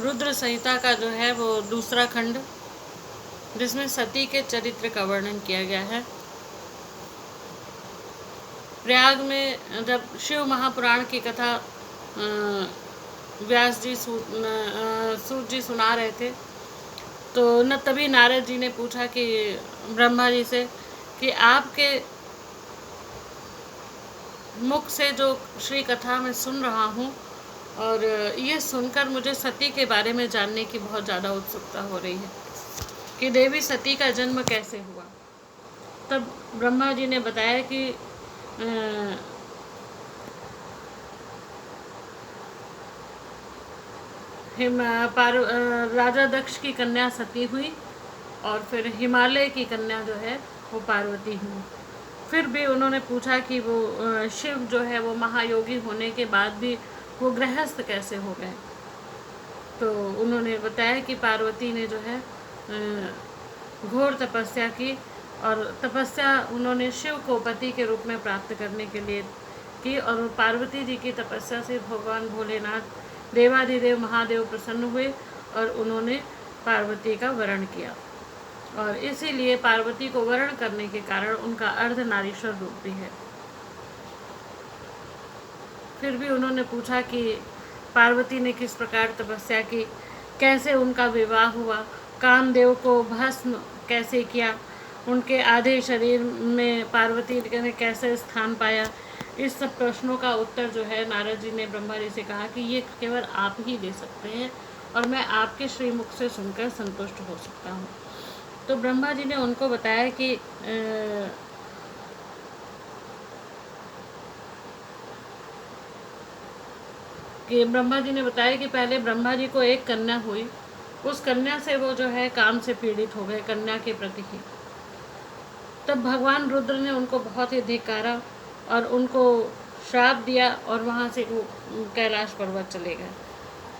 रुद्र संहिता का जो है वो दूसरा खंड, जिसमें सती के चरित्र का वर्णन किया गया है। प्रयाग में जब शिव महापुराण की कथा व्यास जी सूत जी सुना रहे थे, तो न तभी नारद जी ने पूछा कि ब्रह्मा जी से कि आपके मुख से जो श्री कथा मैं सुन रहा हूँ, और ये सुनकर मुझे सती के बारे में जानने की बहुत ज़्यादा उत्सुकता हो रही है कि देवी सती का जन्म कैसे हुआ। तब ब्रह्मा जी ने बताया कि राजा दक्ष की कन्या सती हुई, और फिर हिमालय की कन्या जो है वो पार्वती हुई। फिर भी उन्होंने पूछा कि वो शिव जो है वो महायोगी होने के बाद भी वो गृहस्थ कैसे हो गए। तो उन्होंने बताया कि पार्वती ने जो है घोर तपस्या की, और तपस्या उन्होंने शिव को पति के रूप में प्राप्त करने के लिए की, और पार्वती जी की तपस्या से भगवान भोलेनाथ देवाधिदेव महादेव प्रसन्न हुए और उन्होंने पार्वती का वरण किया, और इसीलिए पार्वती को वरण करने के कारण उनका अर्धनारीश्वर रूप भी है। फिर भी उन्होंने पूछा कि पार्वती ने किस प्रकार तपस्या की, कैसे उनका विवाह हुआ, कामदेव को भस्म कैसे किया, उनके आधे शरीर में पार्वती ने कैसे स्थान पाया। इस सब प्रश्नों का उत्तर जो है नारद जी ने ब्रह्मा जी से कहा कि ये केवल आप ही दे सकते हैं, और मैं आपके श्रीमुख से सुनकर संतुष्ट हो सकता हूँ। तो ब्रह्मा जी ने उनको बताया कि ब्रह्मा जी ने बताया कि पहले ब्रह्मा जी को एक कन्या हुई, उस कन्या से वो जो है काम से पीड़ित हो गए, कन्या के प्रति ही। तब भगवान रुद्र ने उनको बहुत ही धिक्कारा और उनको श्राप दिया, और वहाँ से वो कैलाश पर्वत चले गए।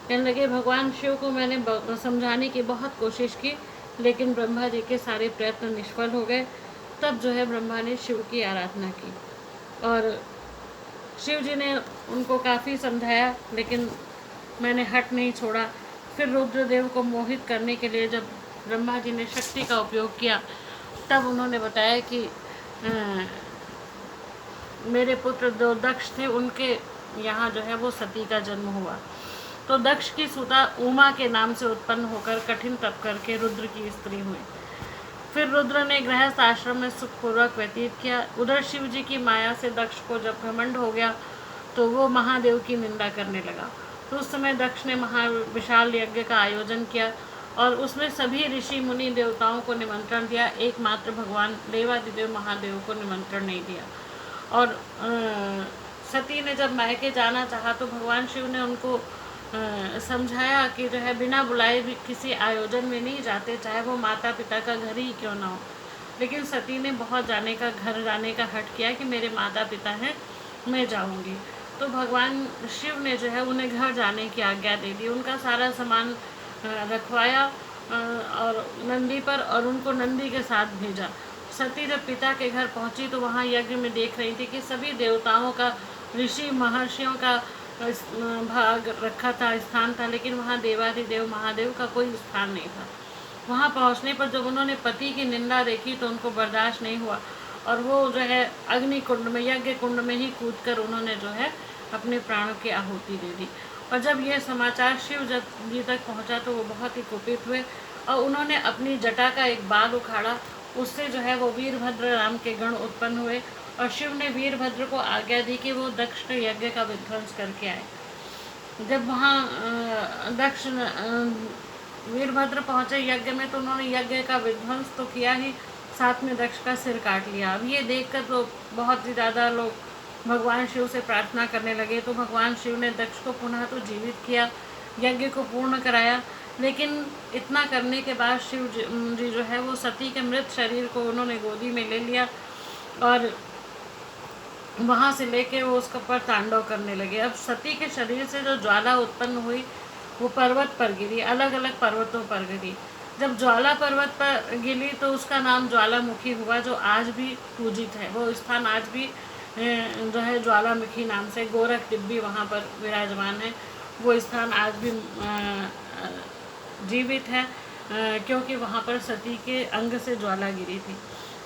कहने लगे भगवान शिव को मैंने समझाने की बहुत कोशिश की, लेकिन ब्रह्मा जी के सारे प्रयत्न निष्फल हो गए। तब जो है ब्रह्मा ने शिव की आराधना की, और शिव जी ने उनको काफ़ी समझाया, लेकिन मैंने हट नहीं छोड़ा। फिर रुद्रदेव को मोहित करने के लिए जब ब्रह्मा जी ने शक्ति का उपयोग किया, तब उन्होंने बताया कि मेरे पुत्र जो दक्ष थे उनके यहाँ जो है वो सती का जन्म हुआ। तो दक्ष की सुता उमा के नाम से उत्पन्न होकर कठिन तप करके रुद्र की स्त्री हुई। फिर रुद्र ने गृहस्थ आश्रम में सुखपूर्वक व्यतीत किया। उधर शिव जी की माया से दक्ष को जब घमंड हो गया, तो वो महादेव की निंदा करने लगा। तो उस समय दक्ष ने विशाल यज्ञ का आयोजन किया, और उसमें सभी ऋषि मुनि देवताओं को निमंत्रण दिया, एकमात्र भगवान देवादिदेव महादेव को निमंत्रण नहीं दिया। और सती ने जब मायके जाना चाहा, तो भगवान शिव ने उनको समझाया कि जो है बिना बुलाए भी किसी आयोजन में नहीं जाते, चाहे वो माता पिता का घर ही क्यों ना हो। लेकिन सती ने बहुत घर जाने का हट किया कि मेरे माता पिता हैं, मैं जाऊंगी। तो भगवान शिव ने जो है उन्हें घर जाने की आज्ञा दे दी, उनका सारा सामान रखवाया और नंदी पर, और उनको नंदी के साथ भेजा। सती जब पिता के घर पहुंची, तो वहाँ यज्ञ में देख रही थी कि सभी देवताओं का, ऋषि महर्षियों का भाग रखा था, स्थान था, लेकिन वहाँ देवाधिदेव महादेव का कोई स्थान नहीं था। वहाँ पहुँचने पर जब उन्होंने पति की निंदा देखी, तो उनको बर्दाश्त नहीं हुआ, और वो जो है अग्नि कुंड में, यज्ञ कुंड में ही कूदकर उन्होंने जो है अपने प्राणों की आहुति दे दी। और जब यह समाचार शिव जी तक पहुँचा, तो वो बहुत ही कुपित हुए, और उन्होंने अपनी जटा का एक बाल उखाड़ा, उससे जो है वो वीरभद्र नाम के गण उत्पन्न हुए, और शिव ने वीरभद्र को आज्ञा दी कि वो दक्ष यज्ञ का विध्वंस करके आए। जब वहाँ दक्ष वीरभद्र पहुँचे यज्ञ में, तो उन्होंने यज्ञ का विध्वंस तो किया ही, साथ में दक्ष का सिर काट लिया। अब ये देखकर तो बहुत ही ज़्यादा लोग भगवान शिव से प्रार्थना करने लगे। तो भगवान शिव ने दक्ष को पुनः तो जीवित किया, यज्ञ को पूर्ण कराया, लेकिन इतना करने के बाद शिव जी जो है वो सती के मृत शरीर को उन्होंने गोदी में ले लिया, और वहाँ से लेके वो उसके ऊपर तांडव करने लगे। अब सती के शरीर से जो ज्वाला उत्पन्न हुई, वो पर्वत पर गिरी, अलग अलग पर्वतों पर गिरी। जब ज्वाला पर्वत पर गिरी, तो उसका नाम ज्वालामुखी हुआ, जो आज भी पूजित है। वो स्थान आज भी जो है ज्वालामुखी नाम से, गोरख दिव्य वहाँ पर विराजमान है। वो स्थान आज भी जीवित है, क्योंकि वहाँ पर सती के अंग से ज्वाला गिरी थी।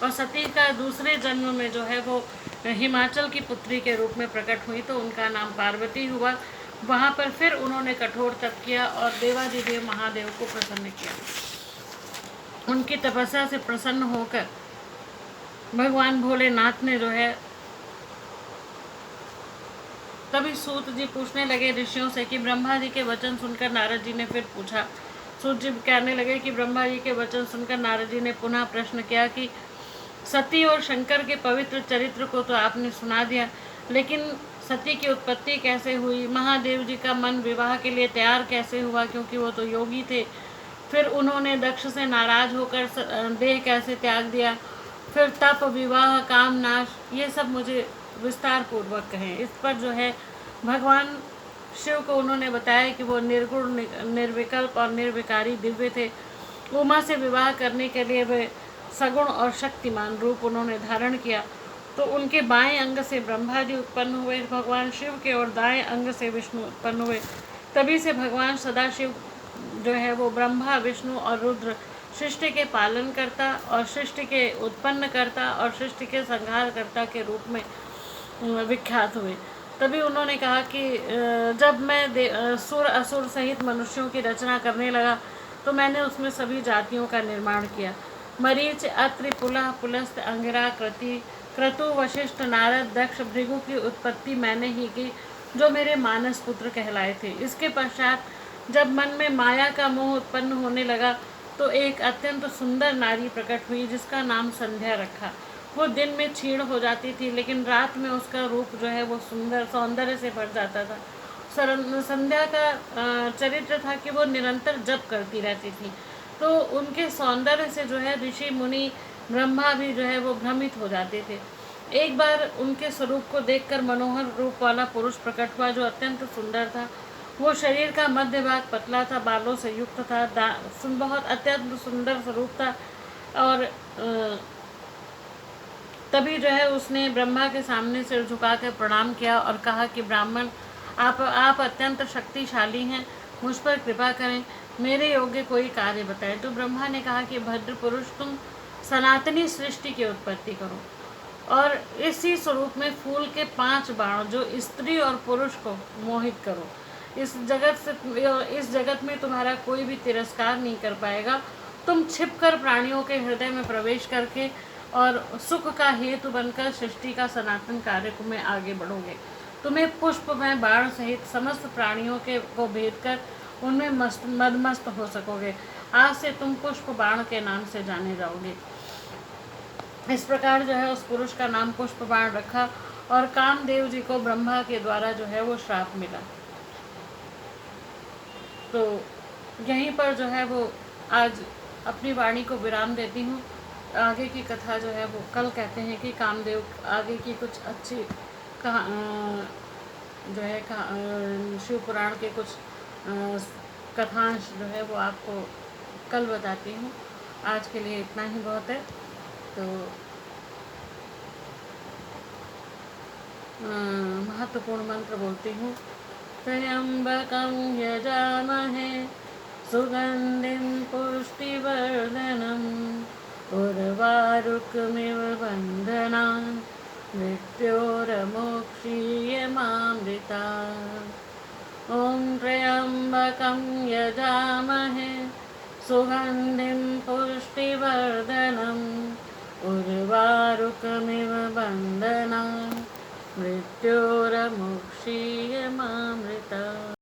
और सती का दूसरे जन्म में जो है वो हिमाचल की पुत्री के रूप में प्रकट हुई, तो उनका नाम पार्वती हुआ। वहाँ पर फिर उन्होंने कठोर तप किया और देवादिदेव महादेव को प्रसन्न किया। उनकी तपस्या से प्रसन्न होकर भगवान भोलेनाथ ने जो है, तभी सूत जी पूछने लगे ऋषियों से कि ब्रह्मा जी के वचन सुनकर नारद जी ने फिर पूछा। सूत जी कहने लगे कि ब्रह्मा जी के वचन सुनकर नारद जी ने पुनः प्रश्न किया कि सती और शंकर के पवित्र चरित्र को तो आपने सुना दिया, लेकिन सती की उत्पत्ति कैसे हुई, महादेव जी का मन विवाह के लिए तैयार कैसे हुआ, क्योंकि वो तो योगी थे, फिर उन्होंने दक्ष से नाराज होकर देह कैसे त्याग दिया, फिर तप, विवाह, काम नाश, ये सब मुझे विस्तार पूर्वक कहें। इस पर जो है भगवान शिव को उन्होंने बताया कि वो निर्गुण, निर्विकल्प और निर्विकारी दिव्य थे। उमा से विवाह करने के लिए वे सगुण और शक्तिमान रूप उन्होंने धारण किया, तो उनके बाएं अंग से ब्रह्मा जी उत्पन्न हुए भगवान शिव के, और दाएं अंग से विष्णु उत्पन्न हुए। तभी से भगवान सदाशिव जो है वो ब्रह्मा, विष्णु और रुद्र सृष्टि के पालन करता और सृष्टि के उत्पन्न करता और सृष्टि के संहार करता के रूप में विख्यात हुए। तभी उन्होंने कहा कि जब मैं सुर असुर सहित मनुष्यों की रचना करने लगा, तो मैंने उसमें सभी जातियों का निर्माण किया। मरीच, अत्रि, पुलह, पुलस्त, अंगिरा, क्रतु, वशिष्ठ, नारद, दक्ष, भृगु की उत्पत्ति मैंने ही की, जो मेरे मानस पुत्र कहलाए थे। इसके पश्चात जब मन में माया का मोह उत्पन्न होने लगा, तो एक अत्यंत सुंदर नारी प्रकट हुई, जिसका नाम संध्या रखा। वो दिन में क्षीण हो जाती थी, लेकिन रात में उसका रूप जो है वो सुंदर सौंदर्य से भर जाता था। संध्या का चरित्र था कि वो निरंतर जप करती रहती थी, तो उनके सौंदर्य से जो है ऋषि, मुनि, ब्रह्मा भी जो है वो भ्रमित हो जाते थे। एक बार उनके स्वरूप को देखकर मनोहर रूप वाला पुरुष प्रकट हुआ, जो अत्यंत सुंदर था। वो शरीर का मध्य भाग पतला था, बालों से युक्त था, बहुत अत्यंत सुंदर स्वरूप था। और तभी जो है उसने ब्रह्मा के सामने सिर झुकाकर प्रणाम किया और कहा कि ब्राह्मण, आप अत्यंत शक्तिशाली हैं, मुझ पर कृपा करें, मेरे योग्य कोई कार्य बताएं। तो ब्रह्मा ने कहा कि भद्र पुरुष, तुम सनातनी सृष्टि की उत्पत्ति करो और इसी स्वरूप में फूल के 5 बाण जो स्त्री और पुरुष को मोहित करो। इस जगत में तुम्हारा कोई भी तिरस्कार नहीं कर पाएगा। तुम छिपकर प्राणियों के हृदय में प्रवेश करके और सुख का हेतु बनकर सृष्टि का सनातन कार्य में आगे बढ़ोगे। तुम्हें पुष्प में बाण सहित समस्त प्राणियों को भेद कर उनमें मदमस्त हो सकोगे। आज से तुम पुष्प बाण के नाम से जाने जाओगे। इस प्रकार जो है उस पुरुष का नाम पुष्प बाण रखा, और कामदेव जी को ब्रह्मा के द्वारा जो है वो श्राप मिला। तो यहीं पर जो है वो आज अपनी वाणी को विराम देती हूँ। आगे की कथा जो है वो कल कहते हैं कि कामदेव आगे की कुछ अच्छी जो है शिव पुराण के कुछ कथांश जो है वो आपको कल बताती हूँ। आज के लिए इतना ही बहुत है। तो महत्वपूर्ण मंत्र बोलती हूँ। त्र्यंबकं यजामहे सुगंधिं पुष्टिवर्धनम् उर्वारुकमिव बन्धनान् मृत्योर्मुक्षीयमामृतात्। ॐ त्र्यंबकं यजामहे सुगंधिं पुष्टिवर्धनम् उर्वारुकमिव बन्धनान् मृत्योर्मुक्षीयमामृतात्।